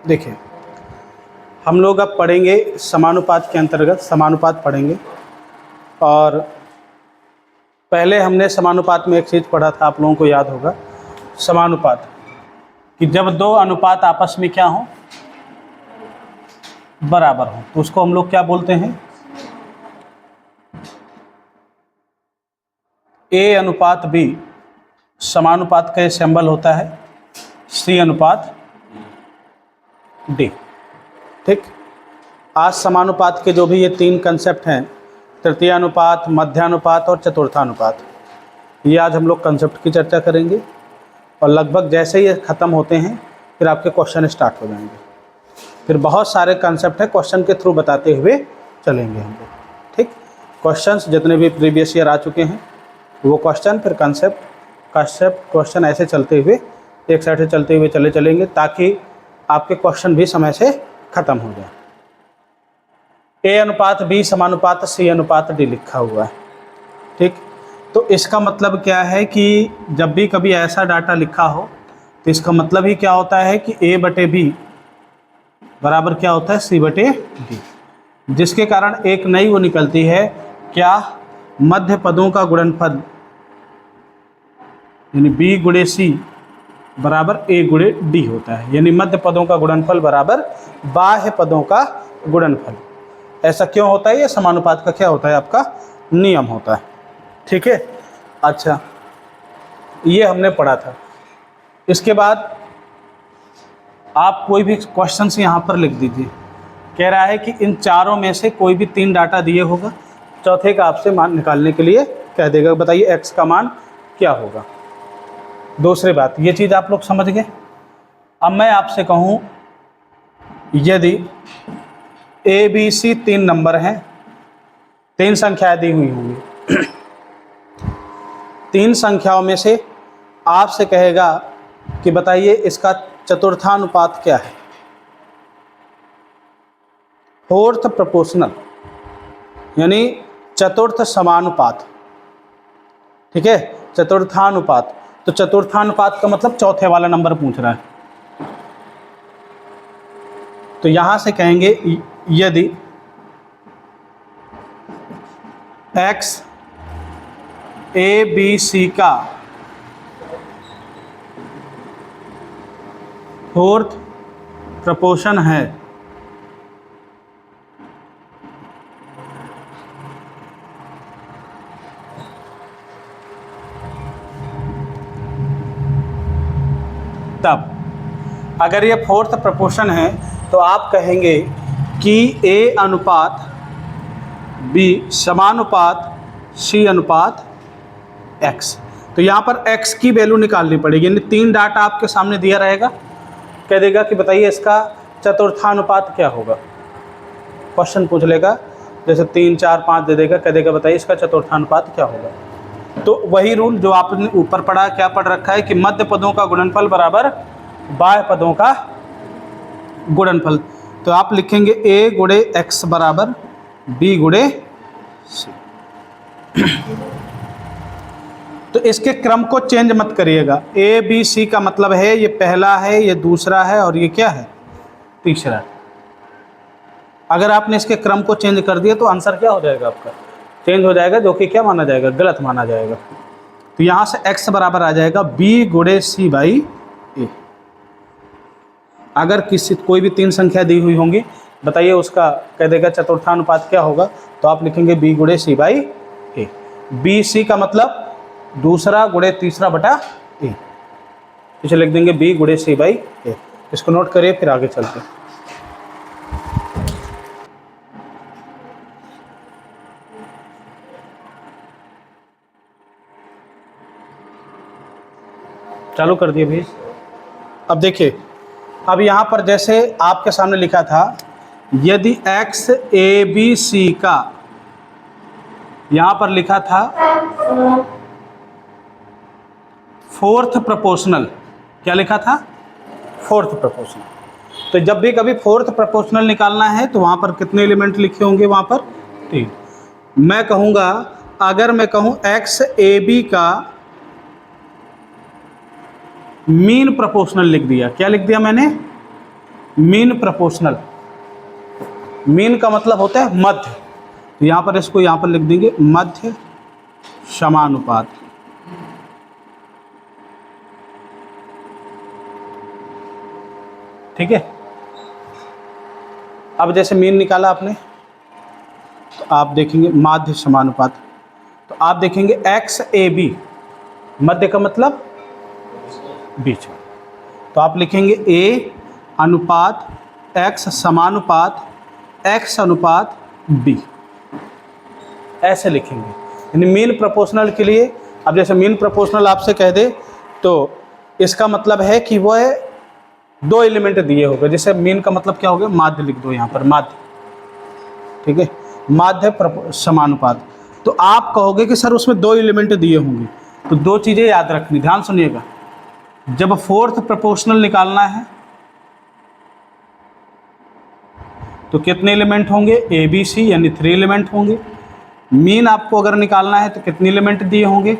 देखिए, हम लोग अब पढ़ेंगे समानुपात के अंतर्गत समानुपात पढ़ेंगे। और पहले हमने समानुपात में एक चीज़ पढ़ा था, आप लोगों को याद होगा, समानुपात कि जब दो अनुपात आपस में क्या हो, बराबर हो, तो उसको हम लोग क्या बोलते हैं, ए अनुपात बी। समानुपात का सिंबल होता है सी अनुपात डी। ठीक, आज समानुपात के जो भी ये तीन कंसेप्ट हैं, तृतीयानुपात, मध्यानुपात और चतुर्थानुपात, ये आज हम लोग कंसेप्ट की चर्चा करेंगे। और लगभग जैसे ही ये ख़त्म होते हैं फिर आपके क्वेश्चन स्टार्ट हो जाएंगे। फिर बहुत सारे कंसेप्ट है, क्वेश्चन के थ्रू बताते हुए चलेंगे हम लोग। ठीक, क्वेश्चंस जितने भी प्रीवियस ईयर आ चुके हैं वो क्वेश्चन, फिर कंसेप्ट क्वेश्चन, ऐसे चलते हुए एक साइड से चलते हुए चलेंगे ताकि आपके क्वेश्चन भी समय से ख़त्म हो जाए। ए अनुपात बी समानुपात सी अनुपात डी लिखा हुआ है। ठीक, तो इसका मतलब क्या है कि जब भी कभी ऐसा डाटा लिखा हो तो इसका मतलब ही क्या होता है कि ए बटे बी बराबर क्या होता है, सी बटे डी, जिसके कारण एक नई वो निकलती है क्या, मध्य पदों का गुणनफल यानी बी गुणे सी बराबर ए गुणे डी होता है। यानी मध्य पदों का गुणनफल बराबर बाह्य पदों का गुणनफल। ऐसा क्यों होता है, ये समानुपात का क्या होता है, आपका नियम होता है। ठीक है, अच्छा, ये हमने पढ़ा था। इसके बाद आप कोई भी क्वेश्चंस यहाँ पर लिख दीजिए। कह रहा है कि इन चारों में से कोई भी तीन डाटा दिए होगा, चौथे का आपसे मान निकालने के लिए कह देगा, बताइए एक्स का मान क्या होगा। दूसरी बात, ये चीज़ आप लोग समझ गए। अब मैं आपसे कहूँ, यदि ए बी सी तीन नंबर हैं, तीन संख्याएं दी हुई होंगी, तीन संख्याओं में से आपसे कहेगा कि बताइए इसका चतुर्थानुपात क्या है, फोर्थ प्रोपोर्शनल यानी चतुर्थ समानुपात। ठीक है, चतुर्थानुपात, तो चतुर्थानुपात का मतलब चौथे वाला नंबर पूछ रहा है। तो यहां से कहेंगे यदि x ए बी सी का फोर्थ प्रोपोर्शन है, तब अगर ये फोर्थ प्रोपोर्शन है तो आप कहेंगे कि ए अनुपात बी समानुपात सी अनुपात एक्स। तो यहाँ पर एक्स की वैल्यू निकालनी पड़ेगी, यानी तीन डाटा आपके सामने दिया रहेगा, कह देगा कि बताइए इसका चतुर्थानुपात क्या होगा। क्वेश्चन पूछ लेगा, जैसे 3 4 5 दे देगा, कह देगा बताइए इसका चतुर्थानुपात क्या होगा। तो वही रूल जो आपने ऊपर पढ़ा, क्या पढ़ रखा है कि मध्य पदों का गुणनफल बराबर बाह्य पदों का गुणनफल। तो आप लिखेंगे ए गुणे एक्स बराबर बी गुणे सी। तो इसके क्रम को चेंज मत करिएगा। ए बी सी का मतलब है ये पहला है, ये दूसरा है और ये क्या है, तीसरा। अगर आपने इसके क्रम को चेंज कर दिया तो आंसर क्या हो जाएगा, आपका चेंज हो जाएगा, जो कि क्या माना जाएगा, गलत माना जाएगा। तो यहाँ से x बराबर आ जाएगा b गुणे सी बाई ए। अगर कोई भी तीन संख्या दी हुई होंगी, बताइए उसका कह देगा चतुर्थानुपात क्या होगा, तो आप लिखेंगे b गुणे सी बाई ए। बी सी का मतलब दूसरा गुणे तीसरा बटा ए, इसे लिख देंगे b गुणे सी बाई ए। इसको नोट करिए, फिर आगे चलते हैं। चालू कर दिए भाई। अब देखिए, अब यहाँ पर जैसे आपके सामने लिखा था, यदि x ए बी सी का, यहाँ पर लिखा था फोर्थ प्रोपोर्शनल, क्या लिखा था, फोर्थ प्रोपोर्शनल। तो जब भी कभी फोर्थ प्रोपोर्शनल निकालना है तो वहाँ पर कितने एलिमेंट लिखे होंगे, वहाँ पर 3। मैं कहूँगा, अगर मैं कहूँ x ए बी का मीन प्रोपोर्शनल लिख दिया, क्या लिख दिया मैंने, मीन प्रोपोर्शनल, मीन का मतलब होता है मध्य, तो यहाँ पर इसको यहाँ पर लिख देंगे मध्य समानुपात। ठीक है। अब जैसे मीन निकाला आपने, तो आप देखेंगे माध्य समानुपात, तो आप देखेंगे एक्स ए बी, मध्य का मतलब बीच में, तो आप लिखेंगे ए अनुपात एक्स समानुपात एक्स अनुपात बी, ऐसे लिखेंगे। यानी मीन प्रोपोर्शनल के लिए, अब जैसे मीन प्रोपोर्शनल आपसे कह दे तो इसका मतलब है कि वह 2 एलिमेंट दिए होंगे। जैसे मीन का मतलब क्या हो गया, माध्य लिख दो यहाँ पर, माध्य। ठीक है, माध्य समानुपात, तो आप कहोगे कि सर उसमें 2 एलिमेंट दिए होंगे, तो 2 चीज़ें याद रखनी, ध्यान सुनिएगा। जब फोर्थ प्रोपोर्शनल निकालना है तो कितने एलिमेंट होंगे, ए बी सी, यानी 3 एलिमेंट होंगे। मीन आपको अगर निकालना है तो कितने एलिमेंट दिए होंगे,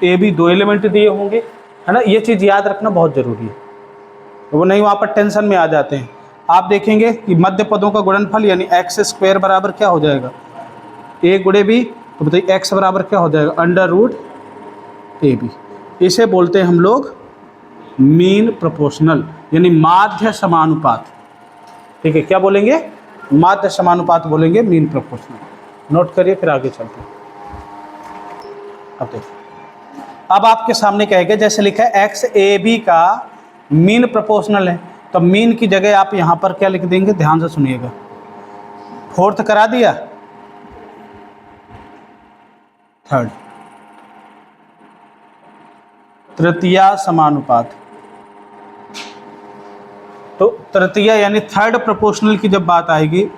ए बी 2 एलिमेंट दिए होंगे, है ना। ये चीज़ याद रखना बहुत ज़रूरी है, वो नहीं वहाँ पर टेंशन में आ जाते हैं। आप देखेंगे कि मध्य पदों का गुणनफल यानी एक्स स्क्वायर बराबर क्या हो जाएगा, ए गुणे बी, तो बताइए एक्स बराबर क्या हो जाएगा, अंडर रूट ए बी। इसे बोलते हैं हम लोग मीन प्रोपोर्शनल, यानी माध्य समानुपात। ठीक है, क्या बोलेंगे, माध्य समानुपात बोलेंगे, मीन प्रोपोर्शनल। नोट करिए, फिर आगे चलते हैं। अब देखिए, अब आपके सामने कहेगा जैसे लिखा है एक्स ए बी का मीन प्रोपोर्शनल है, तो मीन की जगह आप यहाँ पर क्या लिख देंगे, ध्यान से सुनिएगा। फोर्थ करा दिया, थर्ड, तृतीया समानुपात। तो तृतीया यानी थर्ड प्रोपोर्शनल की जब बात आएगी,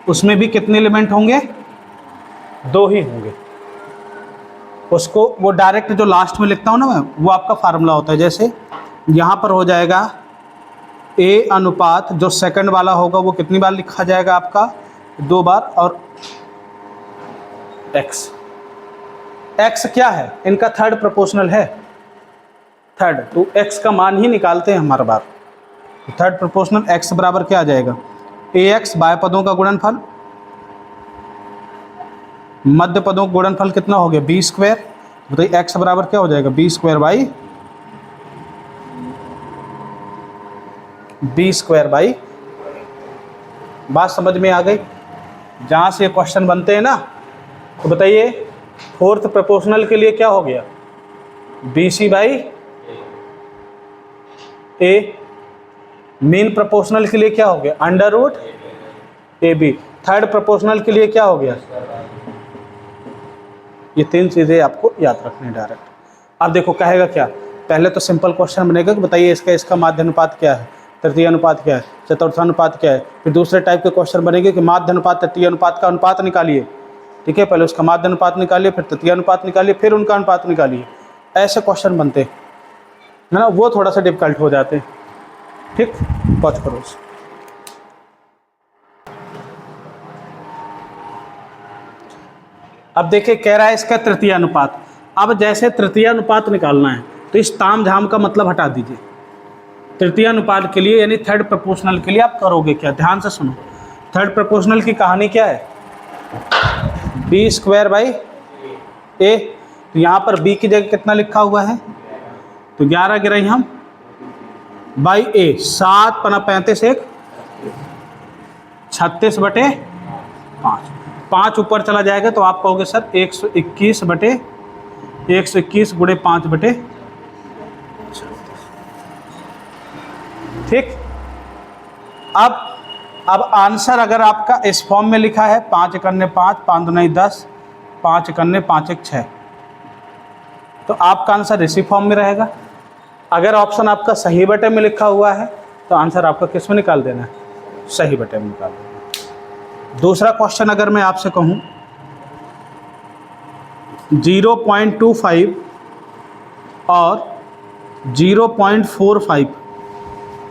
उसमें भी कितने एलिमेंट होंगे, 2 ही होंगे। उसको वो डायरेक्ट जो लास्ट में लिखता हूँ ना मैं, वो आपका फार्मूला होता है। जैसे यहाँ पर हो जाएगा ए अनुपात, जो सेकंड वाला होगा वो कितनी बार लिखा जाएगा आपका, 2 बार, और एक्स, एक्स क्या है, इनका थर्ड प्रोपोर्शनल है, थर्ड, तो एक्स का मान ही निकालते हैं हम हर बार। तो थर्ड प्रोपोर्शनल एक्स बराबर क्या आ जाएगा, ए एक्स बाय पदों का गुणनफल, मध्य पदों का गुणनफल कितना हो गया, बी स्क्वायर। बताइए एक्स बराबर क्या हो जाएगा, बी स्क्वायर बाई, बात समझ में आ गई। जहाँ से क्वेश्चन बनते हैं ना, तो बताइए फोर्थ प्रोपोर्शनल के लिए क्या हो गया, B C by A. Mean proportional के लिए क्या हो गया, under root A B. Third proportional के लिए क्या हो गया, ये 3 चीज़ें आपको याद रखनी है डायरेक्ट। अब देखो कहेगा क्या, पहले तो सिंपल क्वेश्चन बनेगा कि बताइए इसका माध्य अनुपात क्या है, तृतीय अनुपात क्या है, चतुर्थ अनुपात क्या है। फिर दूसरे टाइप के क्वेश्चन बनेंगे कि माध्य अनुपात तृतीय अनुपात का अनुपात निकालिए। ठीक है, पहले उसका माध्य अनुपात निकालिए, फिर तृतीय अनुपात निकालिए, फिर उनका अनुपात निकालिए। ऐसे क्वेश्चन बनते हैं, है ना, वो थोड़ा सा डिफिकल्ट हो जाते हैं। ठीक, वॉच करो। अब देखिए कह रहा है इसका तृतीय अनुपात। अब जैसे तृतीय अनुपात निकालना है तो इस ताम झाम का मतलब हटा दीजिए। तृतीय अनुपात के लिए यानी थर्ड प्रोपोर्शनल के लिए आप करोगे क्या, ध्यान से सुनो। थर्ड प्रोपोर्शनल की कहानी क्या है, बी स्क्वायर बाई ए। तो यहाँ पर बी की जगह कितना लिखा हुआ है, तो 11 गिराई हम बाई ए, 7 पना 35 एक 36 बटे 5, 5 ऊपर चला जाएगा तो आप कहोगे सर 121 बटे 121 गुणे 5 बटे 36। ठीक, अब आंसर अगर आपका इस फॉर्म में लिखा है 5 एकन्ने 5, 5 दूनी 10, 5 एकन्ने 5 एक 6, तो आपका आंसर इसी फॉर्म में रहेगा। अगर ऑप्शन आपका सही बटे में लिखा हुआ है तो आंसर आपका किस में निकाल देना है, सही बटे में निकाल देना। दूसरा क्वेश्चन अगर मैं आपसे कहूँ 0.25 और 0.45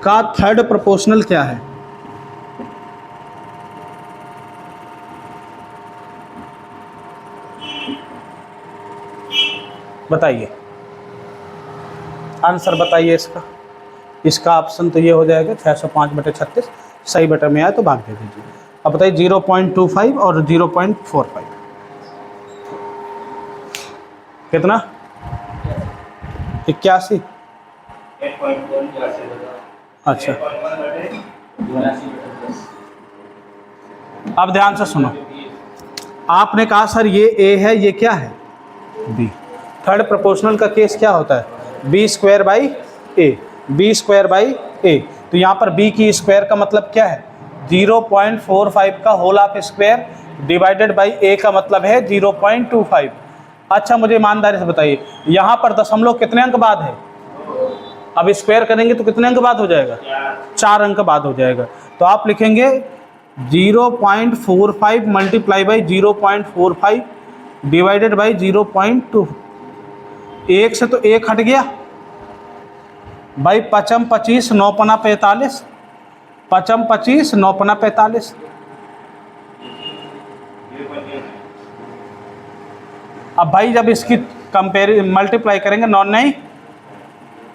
का थर्ड प्रोपोर्शनल क्या है, बताइए, आंसर बताइए इसका। इसका ऑप्शन तो ये हो जाएगा 605/36, सही बटन में आए तो भाग दे दीजिए। अब बताइए 0.25 और 0.45 कितना? 81। अच्छा, अब ध्यान से सुनो, आपने कहा सर ये ए है, ये क्या है? बी। थर्ड प्रोपोर्शनल का केस क्या होता है? b² बाई ए। तो यहाँ पर b की स्क्वायर का मतलब क्या है? 0.45 का whole of square divided by a का मतलब है 0.25। अच्छा, मुझे ईमानदारी से बताइए, यहाँ पर दशमलव कितने अंक बाद है? अब स्क्वायर करेंगे तो कितने अंक बाद हो जाएगा? 4 अंक बाद हो जाएगा। तो आप लिखेंगे 0.45 मल्टीप्लाई बाई 0.45 डिवाइडेड बाई 0.2। एक से तो एक हट गया भाई, 5 25 9 पना 45, 5 25 9 पना 45। अब भाई जब इसकी मल्टीप्लाई करेंगे 9 9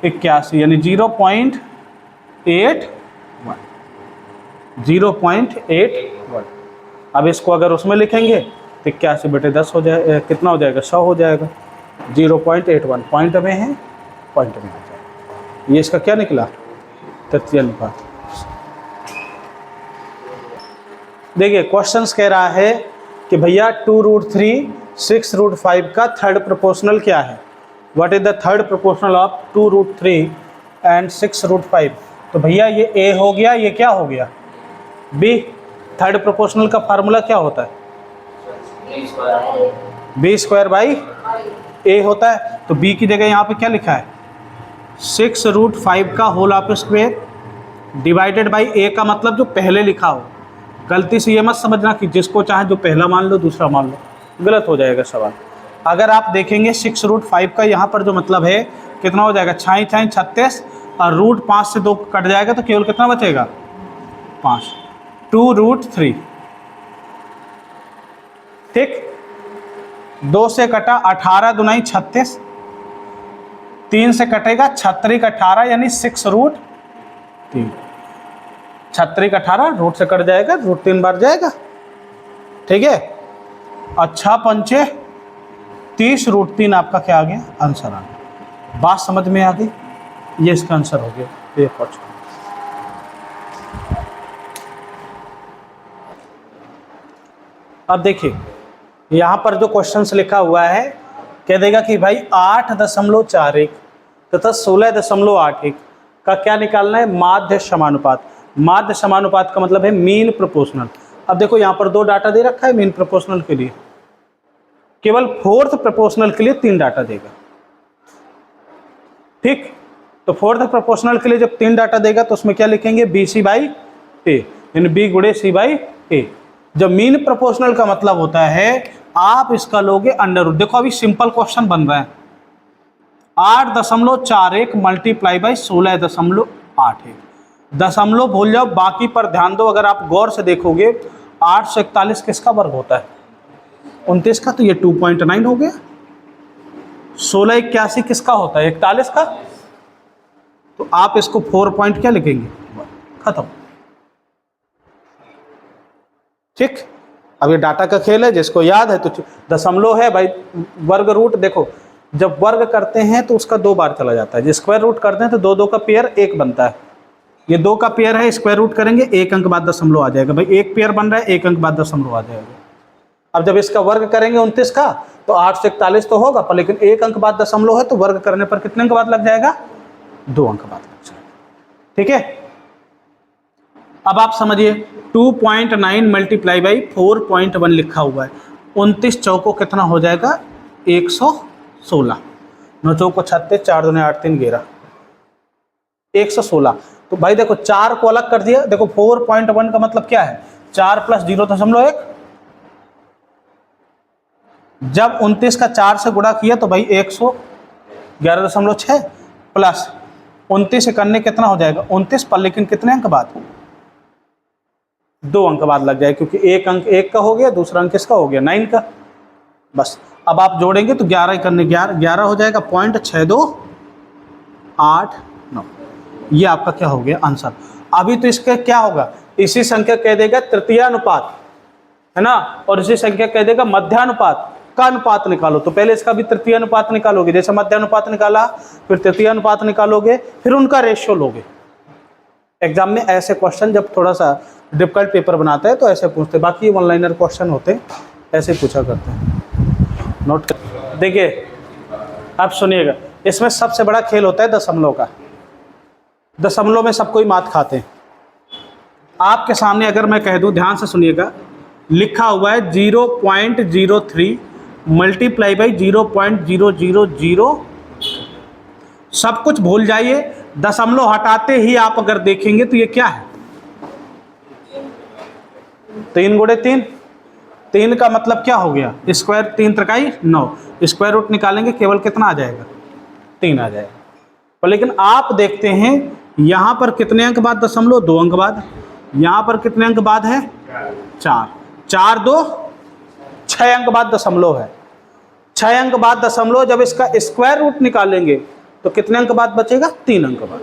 81, यानी 0.81। अब इसको अगर उसमें लिखेंगे तो 81/10 हो जाए, कितना हो जाएगा? 100 हो जाएगा। 0.81 पॉइंट में है, पॉइंट में आ जाएगा। ये इसका क्या निकला? तृतीय अनुपात। देखिए क्वेश्चंस कह रहा है कि भैया 2√3 6√5 का थर्ड प्रोपोर्शनल क्या है? What is the third proportional of 2√3 and 6√5? तो भैया ये ए हो गया, ये क्या हो गया? बी। थर्ड प्रोपोर्शनल का फार्मूला क्या होता है? b² बाई ए होता है। तो b की जगह यहाँ पे क्या लिखा है? 6√5 का whole of square divided by A का मतलब जो पहले लिखा हो। गलती से ये मत समझना कि जिसको चाहे जो पहला मान लो दूसरा मान लो, गलत हो जाएगा सवाल। अगर आप देखेंगे 6√5 का यहाँ पर जो मतलब है कितना हो जाएगा? 6 6 36 और रूट 5 से 2 कट जाएगा तो केवल कितना बचेगा? 5। 2√3 ठीक, 2 से कटा 18 दूनी 36, 3 से कटेगा 36 18 यानी 6√3। 36 18 रूट से कट जाएगा, रूट 3 बार जाएगा, ठीक है। अच्छा 5 30√3 आपका क्या आ गया? आंसर आ गया। बात समझ में आ गई? ये इसका आंसर हो गया। ये क्वेश्चन अब देखिए यहाँ पर जो क्वेश्चंस लिखा हुआ है कह देगा कि भाई 8.41 तथा 16.81 का क्या निकालना है? माध्य समानुपात। माध्य समानुपात का मतलब है मीन प्रोपोर्शनल। अब देखो यहाँ पर 2 डाटा दे रखा है मीन प्रोपोर्शनल के लिए, केवल फोर्थ प्रोपोर्शनल के लिए 3 डाटा देगा, ठीक। तो फोर्थ प्रोपोर्शनल के लिए जब 3 डाटा देगा तो उसमें क्या लिखेंगे? BC बाई ए, यानी B गुणे C बाई ए। जब मीन प्रोपोर्शनल का मतलब होता है आप इसका लोगे अंडर रूट। देखो अभी सिंपल क्वेश्चन बन रहा है, 8.41 मल्टीप्लाई बाई 16.81। दशमलव भूल जाओ, बाकी पर ध्यान दो। अगर आप गौर से देखोगे 8 से 41 किसका वर्ग होता है? 29 का, तो ये 2.9 हो गया। 1681 किसका होता है? 41 का। तो आप इसको 4 पॉइंट क्या लिखेंगे? खत्म, ठीक। अब ये डाटा का खेल है, जिसको याद है तो दशमलव है भाई। वर्ग रूट देखो, जब वर्ग करते हैं तो उसका 2 बार चला जाता है, जब स्क्वायर रूट करते हैं तो 2 2 का पेयर 1 बनता है। ये 2 का पेयर है, स्क्वायर रूट करेंगे 1 अंक बाद दशमलव आ जाएगा भाई। 1 पेयर बन रहा है, 1 अंक बाद दशमलव आ जाएगा। अब जब इसका वर्ग करेंगे 29 का तो 8 से 41 तो होगा, पर लेकिन 1 अंक बाद दशमलव है तो वर्ग करने पर कितने अंक बाद लग जाएगा? 2 अंक बाद लग जाएगा, ठीक है। अब आप समझिए 2.9 मल्टीप्लाई बाई 4.1 लिखा हुआ है। 29 चौको कितना हो जाएगा? 116। 9 चौको 36, 4 दूने 8 3 11, 116। तो भाई देखो 4 को अलग कर दिया। देखो 4.1 का मतलब क्या है? 4 + 0.1। जब 29 का 4 से गुणा किया तो भाई 111.6 प्लस 29 से करने कितना हो जाएगा? 29 पर, लेकिन कितने अंक बाद? 2 अंक बाद लग जाए, क्योंकि एक अंक 1 का हो गया, दूसरा अंक किसका हो गया? 9 का। बस अब आप जोड़ेंगे तो 11 करने 11 हो जाएगा। 0.6289। ये आपका क्या हो गया आंसर। अभी तो इसका क्या होगा, इसी संख्या कह देगा तृतीयानुपात, है ना, और इसी संख्या कह देगा मध्यानुपात का अनुपात निकालो। तो पहले इसका भी तृतीयानुपात निकालोगे, जैसे मध्यानुपात निकाला फिर तृतीयानुपात निकालोगे, फिर उनका रेशियो लोगे। एग्जाम में ऐसे क्वेश्चन जब थोड़ा सा डिफिकल्ट पेपर बनाते हैं तो ऐसे पूछते हैं, बाकी वन लाइनर क्वेश्चन होते हैं ऐसे पूछा करते हैं। नोट कर देखिए, अब सुनिएगा, इसमें सबसे बड़ा खेल होता है दशमलव का। दशमलव में सब कोई मात खाते हैं। आपके सामने अगर मैं कह दूं, ध्यान से सुनिएगा, लिखा हुआ है 0.03 मल्टीप्लाई बाई 0.000, सब कुछ भूल जाइए, दशमलव हटाते ही आप अगर देखेंगे तो ये क्या है, 3 गुणे 3, 3 का मतलब क्या हो गया, स्क्वायर, 3 त्रिकाई 9, स्क्वायर रूट निकालेंगे केवल कितना आ जाएगा, 3 आ जाएगा। पर लेकिन आप देखते हैं यहाँ पर कितने अंक बाद दशमलव, 2 अंक बाद, यहाँ पर कितने अंक बाद है, 4, 4 2 6 अंक बाद दशमलव है, 6 अंक बाद दशमलव, जब इसका स्क्वायर रूट निकालेंगे तो कितने अंक बाद बचेगा, 3 अंक बाद।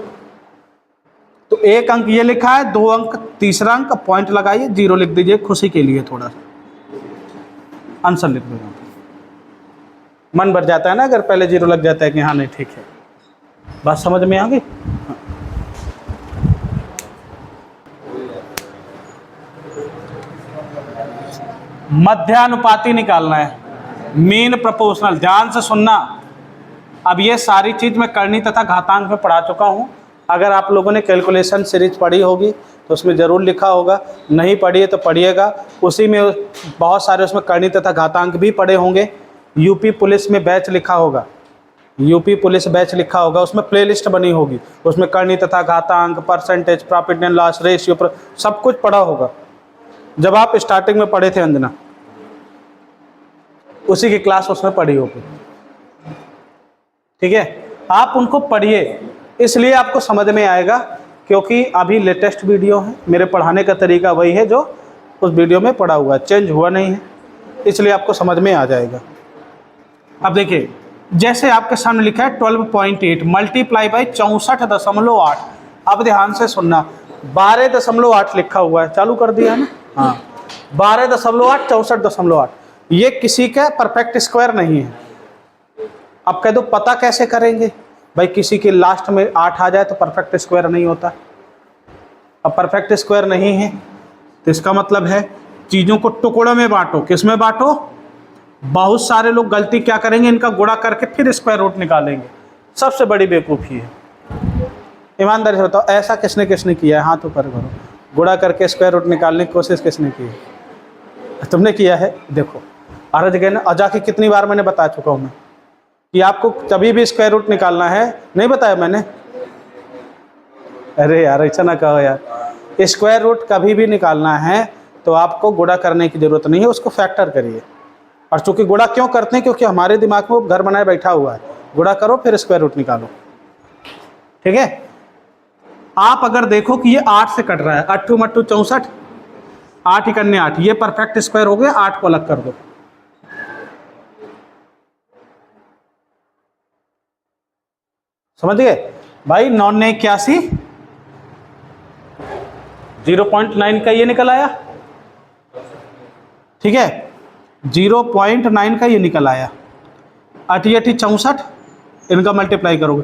तो 1 अंक ये लिखा है, 2 अंक, तीसरा अंक पॉइंट लगाइए, 0 लिख दीजिए खुशी के लिए, थोड़ा सा आंसर लिख दो। मन भर जाता है ना अगर पहले 0 लग जाता है कि हाँ नहीं ठीक है। बात समझ में आ गई। मध्यानुपाती निकालना है, मीन प्रोपोर्शनल। ध्यान से सुनना, अब ये सारी चीज मैं करनी तथा घातांक में पढ़ा चुका हूं। अगर आप लोगों ने कैलकुलेशन सीरीज पढ़ी होगी तो उसमें जरूर लिखा होगा, नहीं पढ़ी है तो पढ़िएगा, उसी में बहुत सारे उसमें करनी तथा घातांक भी पढ़े होंगे। यूपी पुलिस में बैच लिखा होगा, यूपी पुलिस बैच लिखा होगा, उसमें प्लेलिस्ट बनी होगी, उसमें करनी तथा घातांक, percentage, profit and loss ratio, सब कुछ पढ़ा होगा। जब आप स्टार्टिंग में पढ़े थे अंजना, उसी की क्लास उसमें पढ़ी होगी, ठीक है। आप उनको पढ़िए, इसलिए आपको समझ में आएगा, क्योंकि अभी लेटेस्ट वीडियो है, मेरे पढ़ाने का तरीका वही है जो उस वीडियो में पढ़ा हुआ है, चेंज हुआ नहीं है, इसलिए आपको समझ में आ जाएगा। अब देखिए, जैसे आपके सामने लिखा है 12.8 मल्टीप्लाई बाई 64.8। अब ध्यान से सुनना, 12.8 लिखा हुआ है, चालू कर दिया है ना, हाँ, 12.8 64.8, ये किसी का परफेक्ट स्क्वायर नहीं है। अब कह दो पता कैसे करेंगे भाई, किसी के लास्ट में 8 आ जाए तो परफेक्ट स्क्वायर नहीं होता। अब परफेक्ट स्क्वायर नहीं है तो इसका मतलब है चीज़ों को टुकड़ों में बांटो। किस में बांटो? बहुत सारे लोग गलती क्या करेंगे, इनका गुणा करके फिर स्क्वायर रूट निकालेंगे, सबसे बड़ी बेवकूफ़ी है। ईमानदारी से बताओ, ऐसा किसने किसने किया है, हाथ ऊपर करो। गुणा करके स्क्वायर रूट निकालने की कोशिश किसने की है? तुमने किया है। देखो हर जगह ना, और जाके कितनी बार मैंने बता चुका हूँ मैं कि आपको कभी भी स्क्वायर रूट निकालना है, नहीं बताया मैंने? अरे यार ऐसा ना कहो यार, स्क्वायर रूट कभी भी निकालना है तो आपको गुणा करने की जरूरत नहीं है, उसको फैक्टर करिए। और चूंकि गुणा क्यों करते हैं, क्योंकि हमारे दिमाग में वो घर बनाए बैठा हुआ है, गुणा करो फिर स्क्वायर रूट निकालो, ठीक है। आप अगर देखो कि ये 8 से कट रहा है, 8 मट्टू 64, 8 इकन्ने 8, ये परफेक्ट स्क्वायर हो गया, 8 को अलग कर दो, समझ गए भाई। 9 ने 81, 0.9 का ये निकल आया, ठीक है, 0.9 का ये निकल आया। 8 64, इनका मल्टीप्लाई करोगे,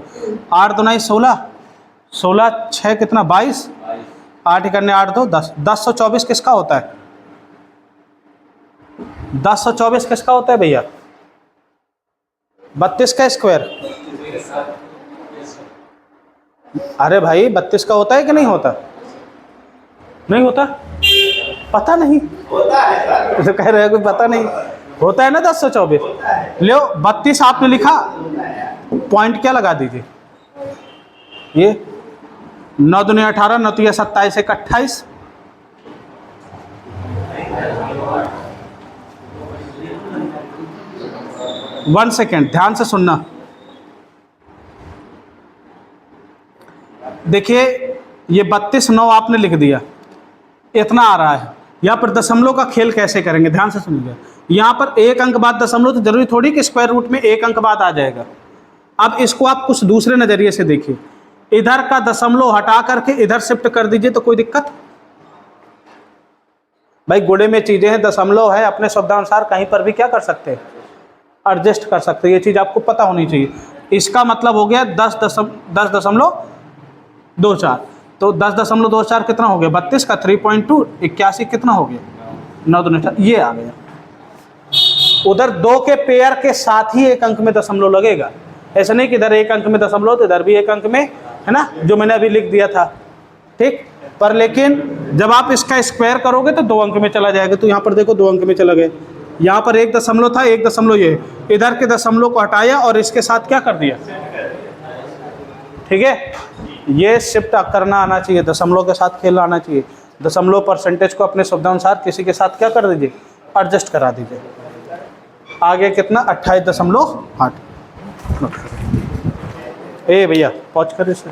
8 दूना 16, 16 6 कितना 22, 8 इकन्ने 8 2 10, 1024 किसका होता है? 1024 किसका होता है भैया? 32 का स्क्वायर। अरे भाई 32 का होता है कि नहीं होता? नहीं होता, पता नहीं होता है, तो कह रहे हो कोई पता नहीं होता है ना। 1024 लो, 32 आपने लिखा, पॉइंट क्या लगा दीजिए, ये 9 दूनी 18, 9 तिया 27, 1 28, वन सेकेंड ध्यान से सुनना। देखिए ये 32 9 आपने लिख दिया, इतना आ रहा है। यहाँ पर दशमलव का खेल कैसे करेंगे, ध्यान से सुनिएगा। यहाँ पर 1 अंक बाद दशमलव, तो जरूरी थोड़ी कि स्क्वायर रूट में 1 अंक बाद आ जाएगा। अब इसको आप कुछ दूसरे नज़रिए से देखिए, इधर का दशमलव हटा करके इधर शिफ्ट कर दीजिए तो कोई दिक्कत? भाई गुणे में चीजें हैं, दशमलव है, अपने शब्दानुसार कहीं पर भी क्या कर सकते हैं, एडजस्ट कर सकते हैं। ये चीज आपको पता होनी चाहिए। इसका मतलब हो गया 10.24। तो 10.24 कितना हो गया, 32 का 3.2, 81 कितना हो गया, 9 ये आ गया। उधर 2 के पेयर के साथ ही एक अंक में दशमलव लगेगा, ऐसा नहीं कि इधर एक अंक में दशमलव तो इधर भी एक अंक में, है ना, जो मैंने अभी लिख दिया था, ठीक। पर लेकिन जब आप इसका स्क्वायर करोगे तो 2 अंक में चला जाएगा। तो यहाँ पर देखो 2 अंक में चला गया। यहाँ पर 1 दशमलव था, 1 दशमलव ये, इधर के दशमलव को हटाया और इसके साथ क्या कर दिया, ठीक है। ये शिफ्ट करना आना चाहिए, दशमलव के साथ खेलना आना चाहिए। दशमलव परसेंटेज को अपने शब्दानुसार किसी के साथ क्या कर दीजिए, एडजस्ट करा दीजिए। आगे कितना, 28.8। ए भैया पहुँच कर इसे।